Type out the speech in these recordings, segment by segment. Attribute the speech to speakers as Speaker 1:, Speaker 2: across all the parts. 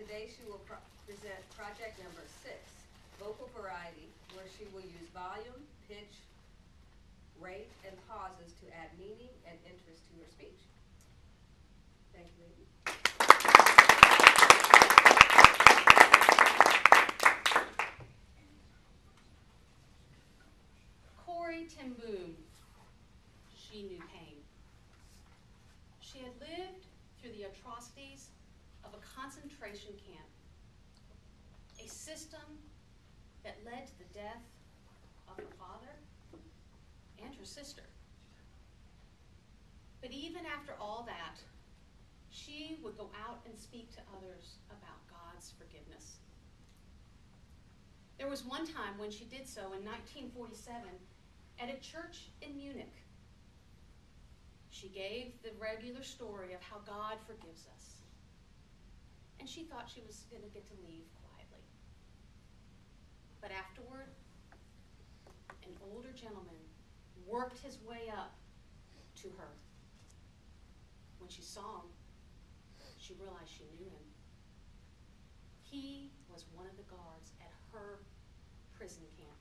Speaker 1: Today she will present project number 6, Vocal Variety, where she will use volume, pitch, rate, and pauses to add meaning and interest to her speech. Thank you, lady.
Speaker 2: Corrie ten Boom, she knew pain. She had lived through the atrocities of a concentration camp, a system that led to the death of her father and her sister. But even after all that, she would go out and speak to others about God's forgiveness. There was one time when she did so in 1947 at a church in Munich. She gave the regular story of how God forgives us. And she thought she was going to get to leave quietly. But afterward, an older gentleman worked his way up to her. When she saw him, she realized she knew him. He was one of the guards at her prison camp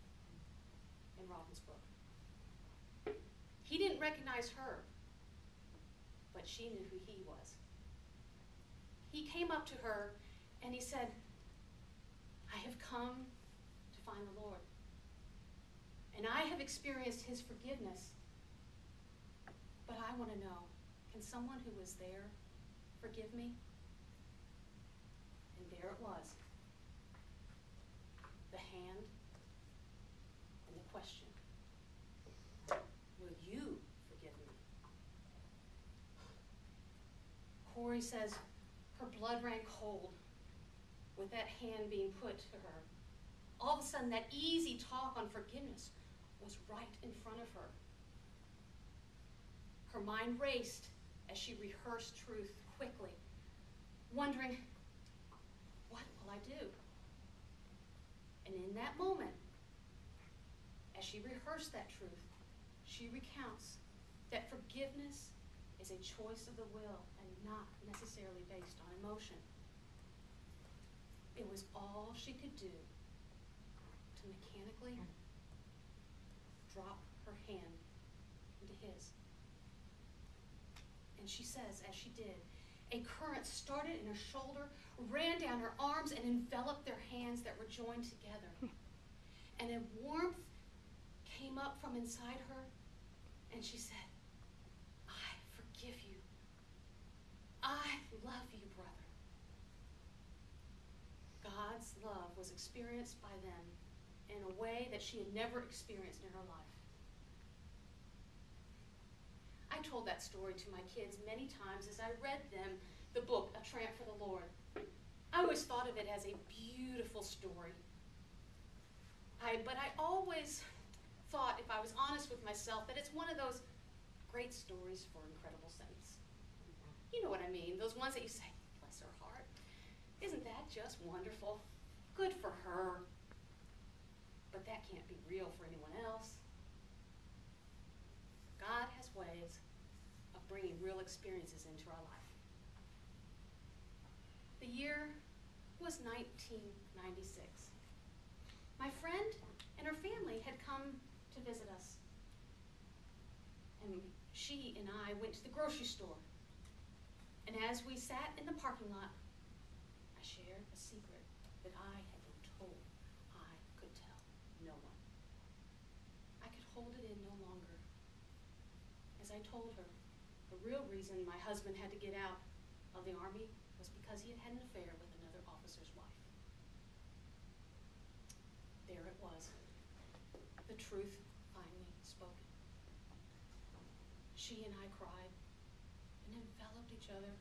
Speaker 2: in Ravensbrück. He didn't recognize her, but she knew who he was. He came up to her and he said, "I have come to find the Lord, and I have experienced his forgiveness, but I want to know, can someone who was there forgive me?" And there it was, the hand and the question, will you forgive me? Corrie says her blood ran cold with that hand being put to her. All of a sudden, that easy talk on forgiveness was right in front of her. Her mind raced as she rehearsed truth quickly, wondering, what will I do? And in that moment, as she rehearsed that truth, she recounts that forgiveness is a choice of the will and not necessarily based on emotion. It was all she could do to mechanically drop her hand into his. And she says, as she did, a current started in her shoulder, ran down her arms, and enveloped their hands that were joined together. And a warmth came up from inside her, and she said, "I forgive you. I love you, brother." God's love was experienced by them in a way that she had never experienced in her life. I told that story to my kids many times as I read them the book, A Tramp for the Lord. I always thought of it as a beautiful story. But I always thought, if I was honest with myself, that it's one of those great stories for incredible saints. You know what I mean, those ones that you say, bless her heart. Isn't that just wonderful? Good for her. But that can't be real for anyone else. God has ways of bringing real experiences into our life. The year was 1996. My friend and her family had come to visit us. And she and I went to the grocery store. And as we sat in the parking lot, I shared a secret that I had been told I could tell no one. I could hold it in no longer. As I told her, the real reason my husband had to get out of the Army was because he had had an affair with another officer's wife. There it was, the truth finally spoken. She and I cried and enveloped each other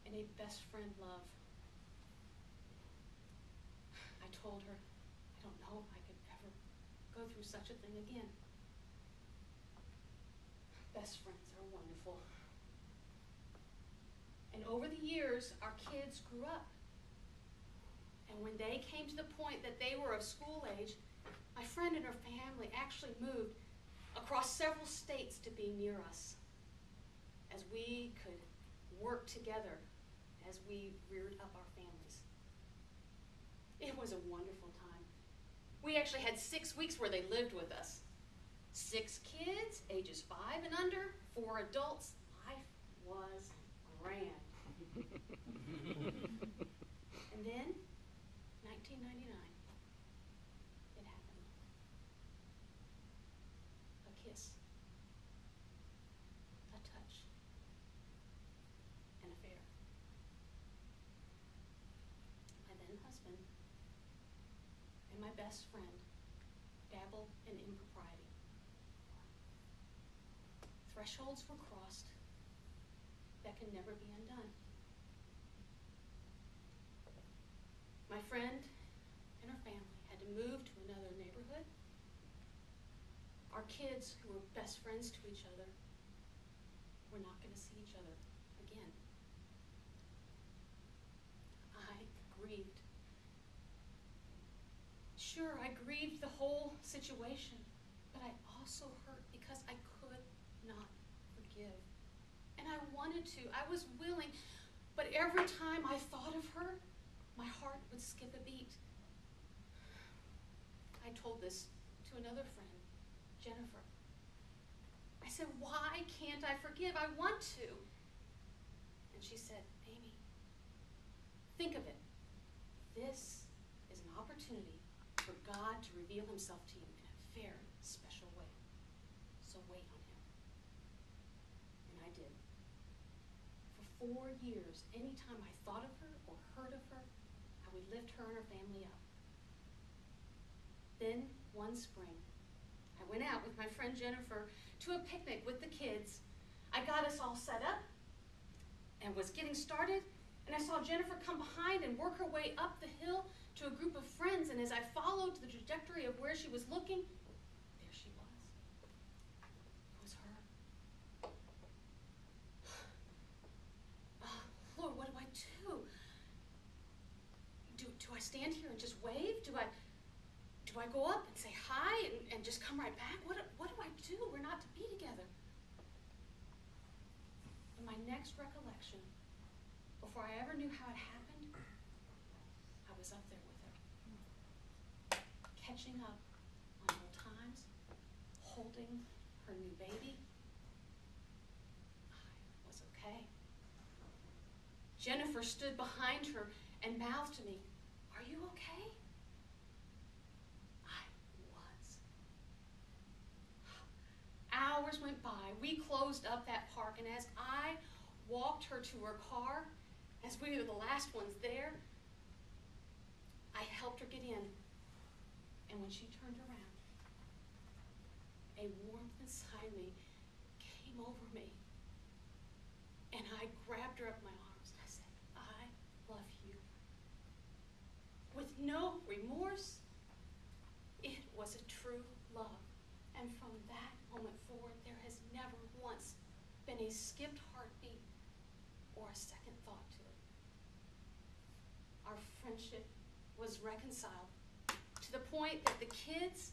Speaker 2: in a best friend love. I told her, I don't know if I could ever go through such a thing again. Best friends are wonderful. And over the years, our kids grew up. And when they came to the point that they were of school age, my friend and her family actually moved across several states to be near us, as we could work together as we reared up our families. It was a wonderful time. We actually had 6 weeks where they lived with us. 6 kids, ages 5 and under, 4 adults. Life was grand. And then, 1999, it happened. A kiss, a touch, an affair. My then husband and my best friend dabbled in impropriety. Thresholds were crossed that can never be undone. My friend and her family had to move to another neighborhood. Our kids, who were best friends to each other, were not going to see each other again. I grieved. Sure, I grieved the whole situation, but I also hurt because I could not forgive. And I wanted to. I was willing, but every time I thought of her, my heart would skip a beat. I told this to another friend, Jennifer. I said, why can't I forgive? I want to. And she said, Amy, think of it. This is an opportunity for God to reveal himself to you in a very special way. So wait on him. And I did. For 4 years, anytime I thought of her or heard of her, I would lift her and her family up. Then, one spring, I went out with my friend Jennifer to a picnic with the kids. I got us all set up and was getting started, and I saw Jennifer come behind and work her way up the hill to a group of friends, and as I followed the trajectory of where she was looking, there she was. It was her. Lord, what do I do? Do I stand here and just wave? Do I go up and say hi and just come right back? What do I do? We're not to be together. In my next recollection, before I ever knew how it happened, I was up there with her, catching up on old times, holding her new baby. I was okay. Jennifer stood behind her and mouthed to me, "Are you okay?" I was. Hours went by. We closed up that park, and as I walked her to her car, as we were the last ones there, I helped her get in. And when she turned around, a warmth inside me came over me. And I grabbed her up in my arms and I said, I love you. With no remorse, it was a true love. And from that moment forward, there has never once been a skipped heartbeat or a second thought to it. Our friendship was reconciled to the point that the kids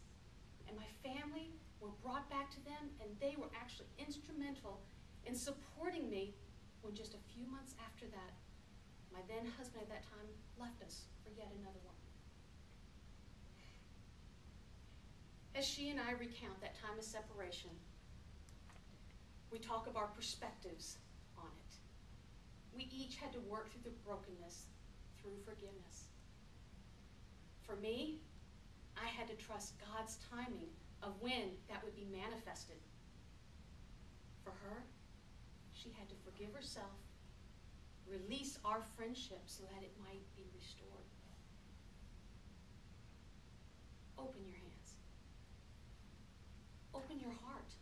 Speaker 2: and my family were brought back to them, and they were actually instrumental in supporting me when just a few months after that, my then husband at that time left us for yet another one. As she and I recount that time of separation, we talk of our perspectives on it. We each had to work through the brokenness, through forgiveness. For me, I had to trust God's timing of when that would be manifested. For her, she had to forgive herself, release our friendship so that it might be restored. Open your hands. Open your heart.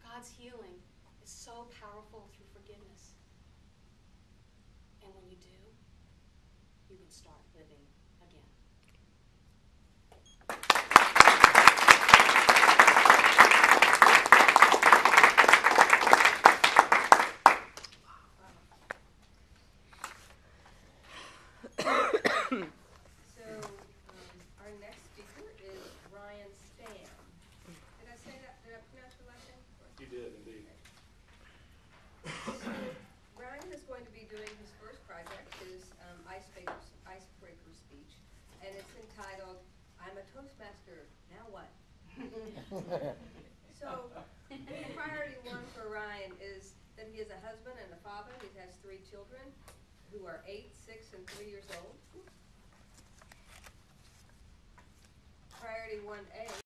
Speaker 2: God's healing is so powerful through forgiveness. And when you do, you can start living again.
Speaker 1: Our next speaker is Ryan Stam. Did I say that? Did I pronounce your last name?
Speaker 3: You did, indeed.
Speaker 1: So Ryan is going to be doing his first project, his I'm a Toastmaster, now what? So, priority one for Ryan is that he is a husband and a father. He has 3 children who are 8, 6, and 3 years old. Priority 1A